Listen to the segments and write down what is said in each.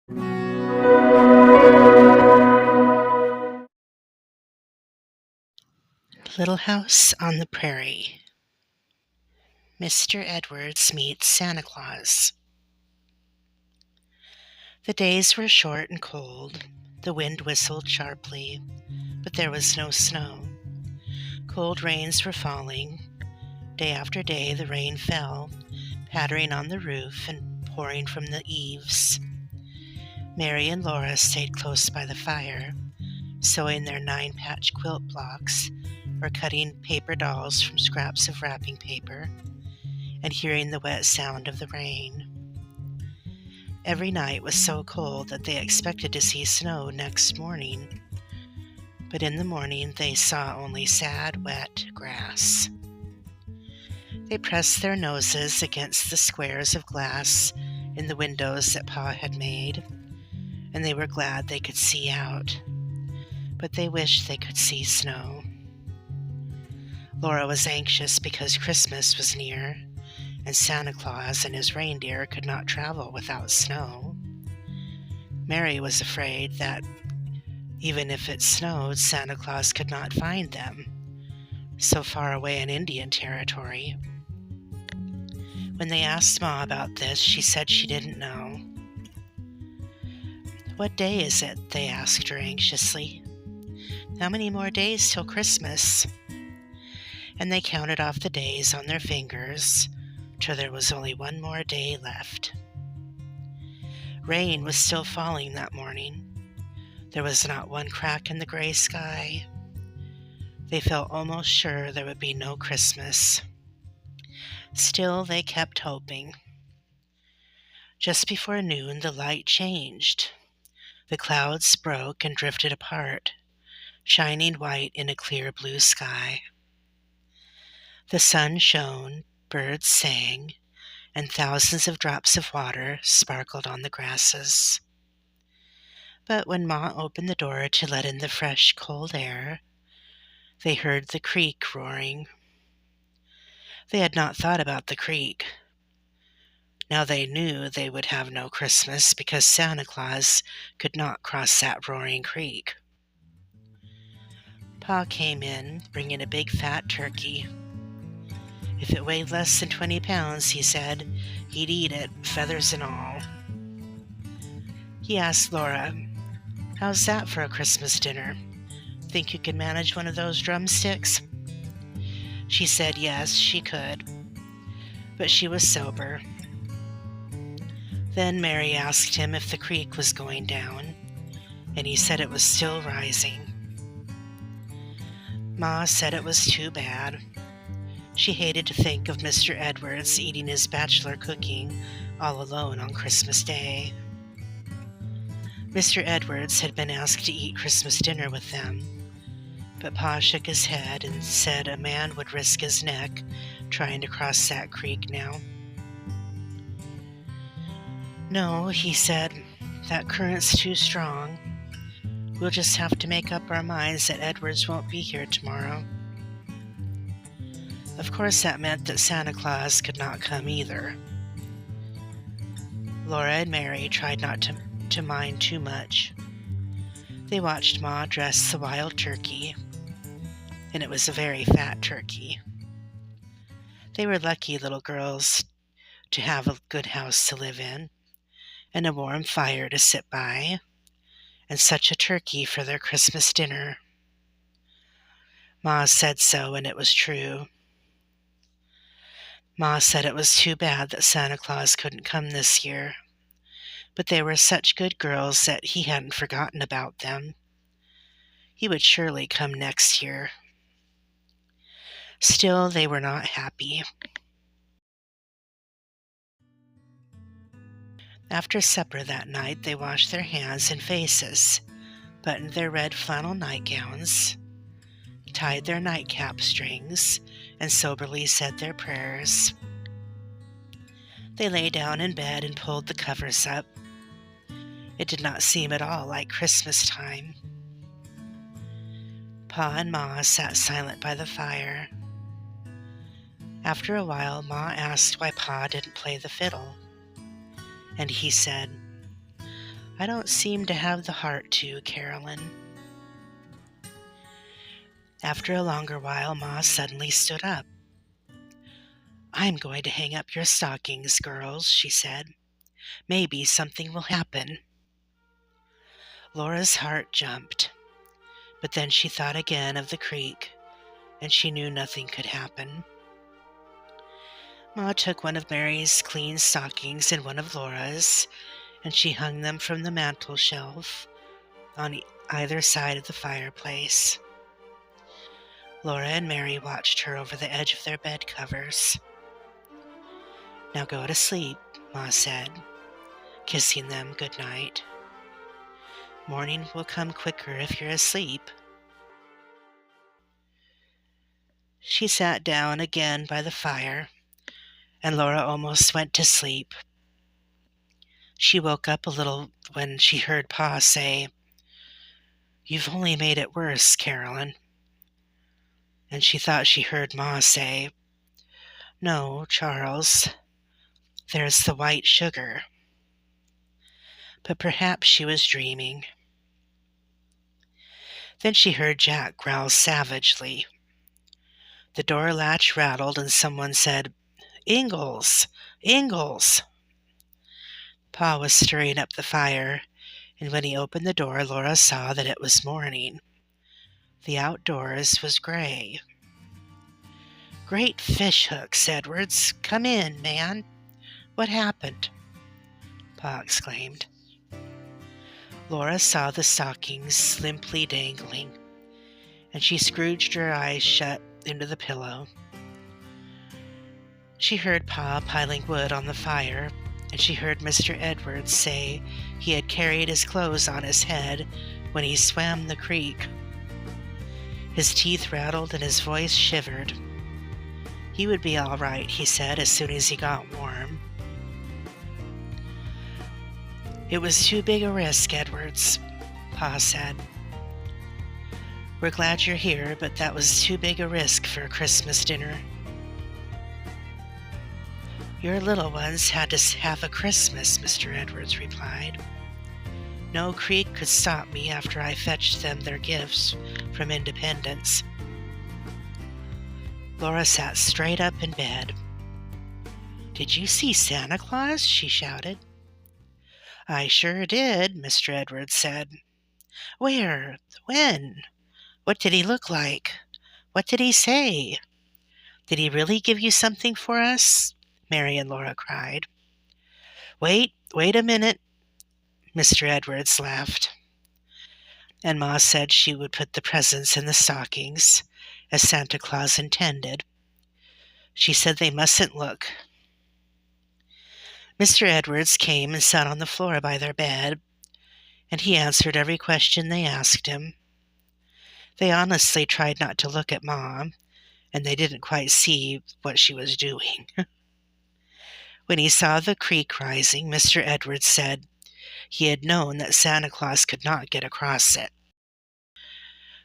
Little House on the Prairie. Mr. Edwards Meets Santa Claus. The days were short and cold. The wind whistled sharply, but there was no snow. Cold rains were falling. Day after day the rain fell, pattering on the roof and pouring from the eaves. Mary and Laura stayed close by the fire, sewing their 9-patch quilt blocks or cutting paper dolls from scraps of wrapping paper, and hearing the wet sound of the rain. Every night was so cold that they expected to see snow next morning, but in the morning they saw only sad, wet grass. They pressed their noses against the squares of glass in the windows that Pa had made, and they were glad they could see out, but they wished they could see snow. Laura was anxious because Christmas was near, and Santa Claus and his reindeer could not travel without snow. Mary was afraid that even if it snowed, Santa Claus could not find them, so far away in Indian territory. When they asked Ma about this, she said she didn't know. "What day is it?" they asked her anxiously. "How many more days till Christmas?" And they counted off the days on their fingers till there was only one more day left. Rain was still falling that morning. There was not one crack in the gray sky. They felt almost sure there would be no Christmas. Still, they kept hoping. Just before noon, the light changed. The clouds broke and drifted apart, shining white in a clear blue sky. The sun shone, birds sang, and thousands of drops of water sparkled on the grasses. But when Ma opened the door to let in the fresh, cold air, they heard the creek roaring. They had not thought about the creek. Now they knew they would have no Christmas because Santa Claus could not cross that roaring creek. Pa came in, bringing a big fat turkey. If it weighed less than 20 pounds, he said, he'd eat it, feathers and all. He asked Laura, "How's that for a Christmas dinner? Think you could manage one of those drumsticks?" She said yes, she could, but she was sober. Then Mary asked him if the creek was going down, and he said it was still rising. Ma said it was too bad. She hated to think of Mr. Edwards eating his bachelor cooking all alone on Christmas Day. Mr. Edwards had been asked to eat Christmas dinner with them, but Pa shook his head and said a man would risk his neck trying to cross that creek now. "No," he said, "that current's too strong. We'll just have to make up our minds that Edwards won't be here tomorrow." Of course, that meant that Santa Claus could not come either. Laura and Mary tried not to mind too much. They watched Ma dress the wild turkey, and it was a very fat turkey. They were lucky little girls to have a good house to live in, and a warm fire to sit by, and such a turkey for their Christmas dinner. Ma said so, and it was true. Ma said it was too bad that Santa Claus couldn't come this year, but they were such good girls that he hadn't forgotten about them. He would surely come next year. Still, they were not happy. After supper that night, they washed their hands and faces, buttoned their red flannel nightgowns, tied their nightcap strings, and soberly said their prayers. They lay down in bed and pulled the covers up. It did not seem at all like Christmas time. Pa and Ma sat silent by the fire. After a while, Ma asked why Pa didn't play the fiddle, and he said, I don't seem to have the heart to, Carolyn. After a longer while, Ma suddenly stood up. I'm going to hang up your stockings, girls, she said. Maybe something will happen. Laura's heart jumped, but then she thought again of the creek, and she knew nothing could happen. Ma took one of Mary's clean stockings and one of Laura's, and she hung them from the mantel shelf on either side of the fireplace. Laura and Mary watched her over the edge of their bed covers. Now go to sleep, Ma said, kissing them good night. Morning will come quicker if you're asleep. She sat down again by the fire, and Laura almost went to sleep. She woke up a little when she heard Pa say, You've only made it worse, Carolyn. And she thought she heard Ma say, No, Charles, there's the white sugar. But perhaps she was dreaming. Then she heard Jack growl savagely. The door latch rattled and someone said, Ingalls! Ingalls! Pa was stirring up the fire, and when he opened the door, Laura saw that it was morning. The outdoors was gray. Great fish hooks, Edwards. Come in, man. What happened? Pa exclaimed. Laura saw the stockings limply dangling, and she scrooged her eyes shut into the pillow. She heard Pa piling wood on the fire, and she heard Mr. Edwards say he had carried his clothes on his head when he swam the creek. His teeth rattled and his voice shivered. He would be all right, he said, as soon as he got warm. It was too big a risk, Edwards, Pa said. We're glad you're here, but that was too big a risk for a Christmas dinner. Your little ones had to have a Christmas, Mr. Edwards replied. No creek could stop me after I fetched them their gifts from Independence. Laura sat straight up in bed. Did you see Santa Claus? She shouted. I sure did, Mr. Edwards said. Where? When? What did he look like? What did he say? Did he really give you something for us? Mary and Laura cried. Wait a minute, Mr. Edwards laughed. And Ma said she would put the presents in the stockings, as Santa Claus intended. She said they mustn't look. Mr. Edwards came and sat on the floor by their bed, and he answered every question they asked him. They honestly tried not to look at Mom, and they didn't quite see what she was doing. When he saw the creek rising, Mr. Edwards said he had known that Santa Claus could not get across it.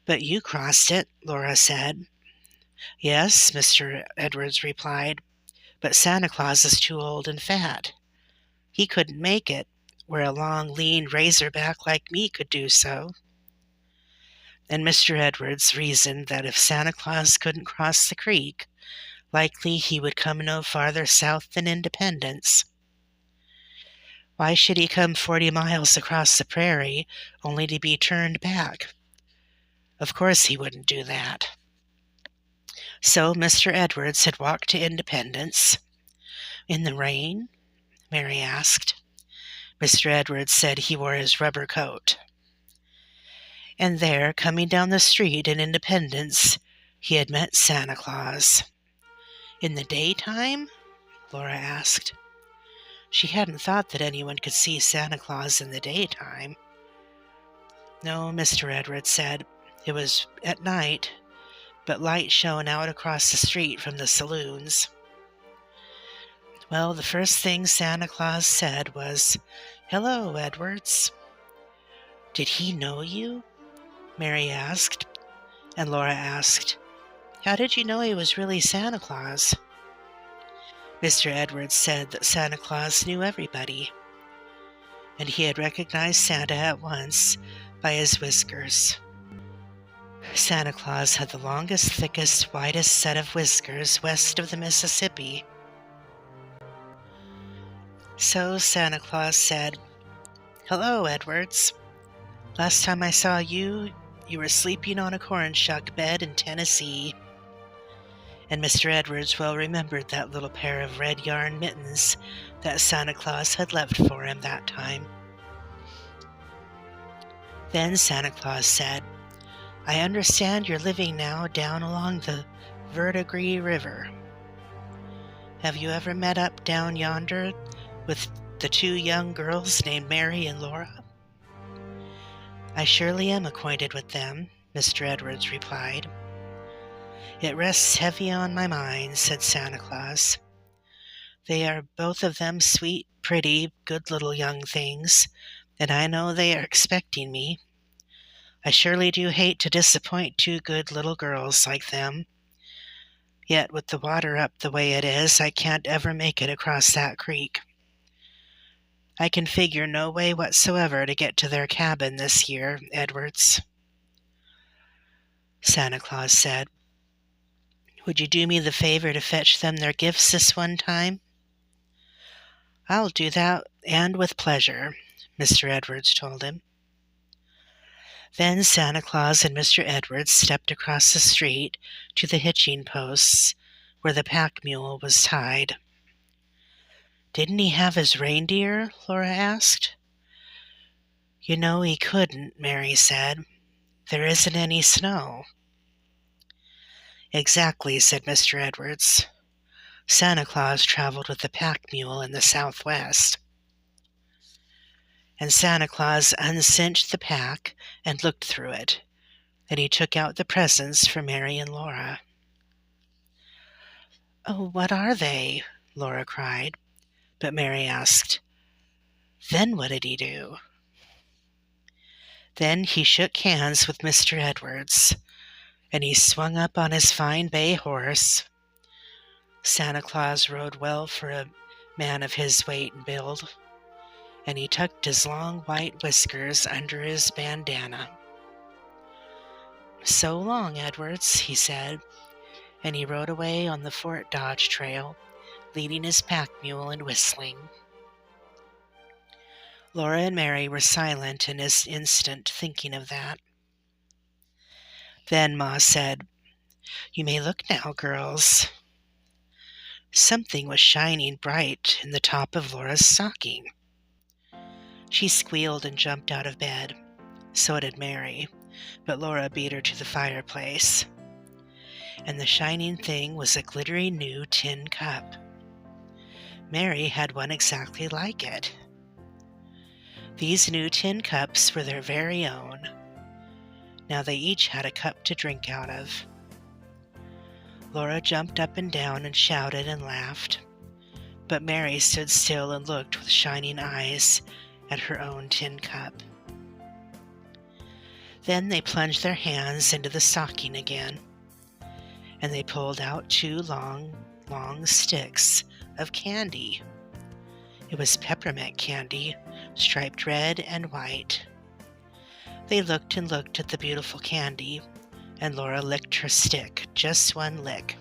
But you crossed it, Laura said. Yes, Mr. Edwards replied, but Santa Claus is too old and fat. He couldn't make it, where a long, lean razorback like me could do so. And Mr. Edwards reasoned that if Santa Claus couldn't cross the creek, likely he would come no farther south than Independence. Why should he come 40 miles across the prairie only to be turned back? Of course he wouldn't do that. So Mr. Edwards had walked to Independence. In the rain? Mary asked. Mr. Edwards said he wore his rubber coat. And there, coming down the street in Independence, he had met Santa Claus. In the daytime? Laura asked. She hadn't thought that anyone could see Santa Claus in the daytime. No, Mr. Edwards said. It was at night, but light shone out across the street from the saloons. Well, the first thing Santa Claus said was, Hello, Edwards. Did he know you? Mary asked, and Laura asked, How did you know he was really Santa Claus? Mr. Edwards said that Santa Claus knew everybody. and he had recognized Santa at once by his whiskers. Santa Claus had the longest, thickest, widest set of whiskers west of the Mississippi. So Santa Claus said, "Hello, Edwards. Last time I saw you, you were sleeping on a corn shuck bed in Tennessee." And Mr. Edwards well remembered that little pair of red yarn mittens that Santa Claus had left for him that time. Then Santa Claus said, "I understand you're living now down along the Verdigris River. Have you ever met up down yonder with the two young girls named Mary and Laura?" "I surely am acquainted with them," Mr. Edwards replied. "It rests heavy on my mind," said Santa Claus. "They are both of them sweet, pretty, good little young things, and I know they are expecting me. I surely do hate to disappoint two good little girls like them. Yet with the water up the way it is, I can't ever make it across that creek. I can figure no way whatsoever to get to their cabin this year, Edwards." Santa Claus said, "Would you do me the favor to fetch them their gifts this one time?" "I'll do that, and with pleasure," Mr. Edwards told him. Then Santa Claus and Mr. Edwards stepped across the street to the hitching posts where the pack mule was tied. "Didn't he have his reindeer?" Laura asked. "You know he couldn't," Mary said. "There isn't any snow." "Exactly," said Mr. Edwards. "Santa Claus traveled with the pack mule in the Southwest." And Santa Claus uncinched the pack and looked through it. Then he took out the presents for Mary and Laura. "Oh, what are they?" Laura cried. But Mary asked, "Then what did he do?" Then he shook hands with Mr. Edwards, and he swung up on his fine bay horse. Santa Claus rode well for a man of his weight and build, and he tucked his long white whiskers under his bandana. "So long, Edwards," he said, and he rode away on the Fort Dodge trail, leading his pack mule and whistling. Laura and Mary were silent in an instant, thinking of that. Then Ma said, "You may look now, girls." Something was shining bright in the top of Laura's stocking. She squealed and jumped out of bed. So did Mary, but Laura beat her to the fireplace. And the shining thing was a glittery new tin cup. Mary had one exactly like it. These new tin cups were their very own. Now they each had a cup to drink out of. Laura jumped up and down and shouted and laughed, but Mary stood still and looked with shining eyes at her own tin cup. Then they plunged their hands into the stocking again, and they pulled out two long, long sticks of candy. It was peppermint candy, striped red and white. They looked and looked at the beautiful candy, and Laura licked her stick, just one lick.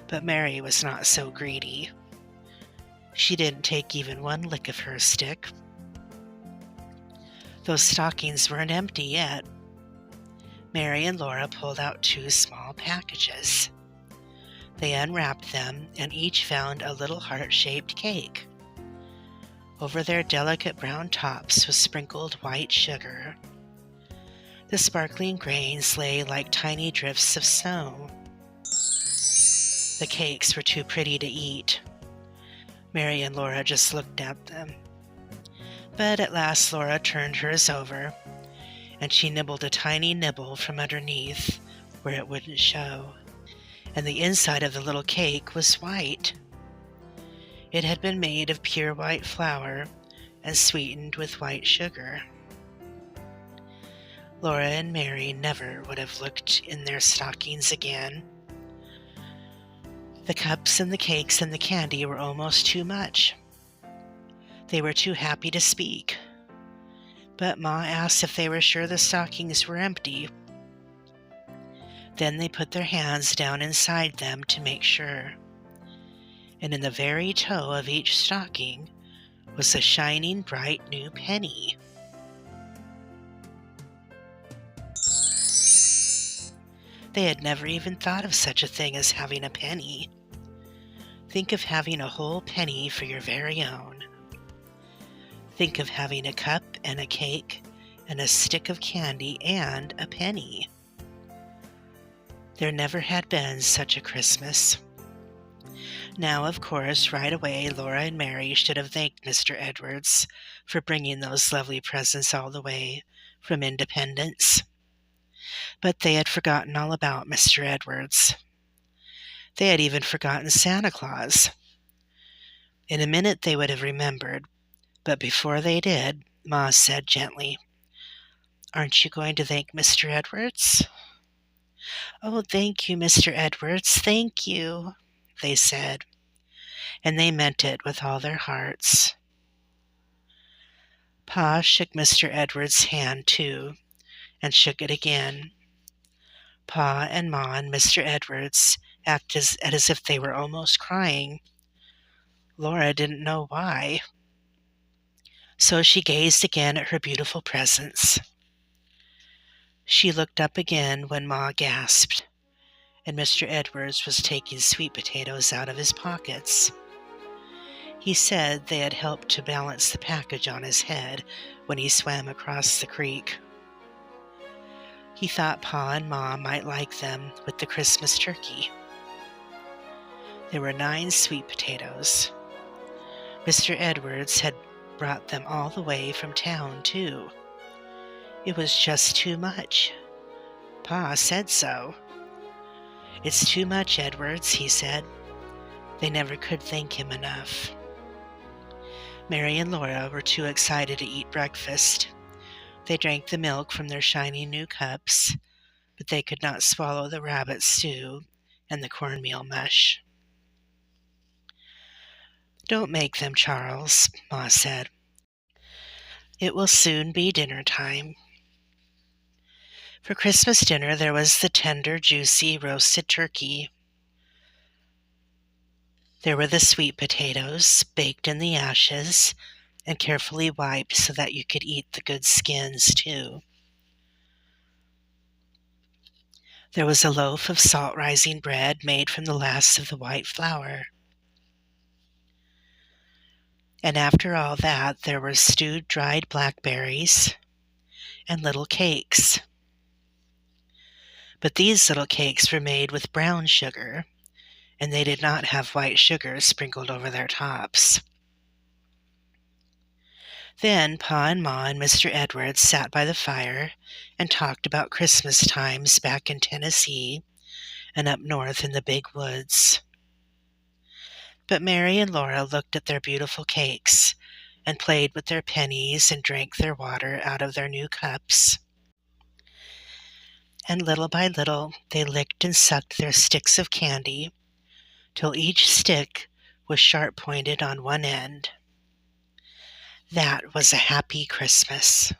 But Mary was not so greedy. She didn't take even one lick of her stick. Those stockings weren't empty yet. Mary and Laura pulled out two small packages. They unwrapped them, and each found a little heart-shaped cake. Over their delicate brown tops was sprinkled white sugar. The sparkling grains lay like tiny drifts of snow. The cakes were too pretty to eat. Mary and Laura just looked at them. But at last Laura turned hers over, and she nibbled a tiny nibble from underneath where it wouldn't show. And the inside of the little cake was white. It had been made of pure white flour and sweetened with white sugar. Laura and Mary never would have looked in their stockings again. The cups and the cakes and the candy were almost too much. They were too happy to speak, but Ma asked if they were sure the stockings were empty. Then they put their hands down inside them to make sure, and in the very toe of each stocking was a shining, bright new penny. They had never even thought of such a thing as having a penny. Think of having a whole penny for your very own. Think of having a cup and a cake and a stick of candy and a penny. There never had been such a Christmas. Now, of course, right away, Laura and Mary should have thanked Mr. Edwards for bringing those lovely presents all the way from Independence. But they had forgotten all about Mr. Edwards. They had even forgotten Santa Claus. In a minute they would have remembered, but before they did, Ma said gently, "Aren't you going to thank Mr. Edwards?" "Oh, thank you, Mr. Edwards, thank you," they said, and they meant it with all their hearts. Pa shook Mr. Edwards' hand, too, and shook it again. Pa and Ma and Mr. Edwards acted as if they were almost crying. Laura didn't know why. So she gazed again at her beautiful presents. She looked up again when Ma gasped, and Mr. Edwards was taking sweet potatoes out of his pockets. He said they had helped to balance the package on his head when he swam across the creek. He thought Pa and Ma might like them with the Christmas turkey. There were 9 sweet potatoes. Mr. Edwards had brought them all the way from town, too. It was just too much. Pa said so. "It's too much, Edwards," he said. They never could thank him enough. Mary and Laura were too excited to eat breakfast. They drank the milk from their shiny new cups, but they could not swallow the rabbit stew and the cornmeal mush. "Don't make them, Charles," Ma said. "It will soon be dinner time." For Christmas dinner there was the tender, juicy, roasted turkey. There were the sweet potatoes, baked in the ashes and carefully wiped so that you could eat the good skins, too. There was a loaf of salt-rising bread made from the last of the white flour. And after all that, there were stewed dried blackberries and little cakes. But these little cakes were made with brown sugar, and they did not have white sugar sprinkled over their tops. Then Pa and Ma and Mr. Edwards sat by the fire and talked about Christmas times back in Tennessee and up north in the big woods. But Mary and Laura looked at their beautiful cakes and played with their pennies and drank their water out of their new cups. And little by little they licked and sucked their sticks of candy till each stick was sharp-pointed on one end. That was a happy Christmas.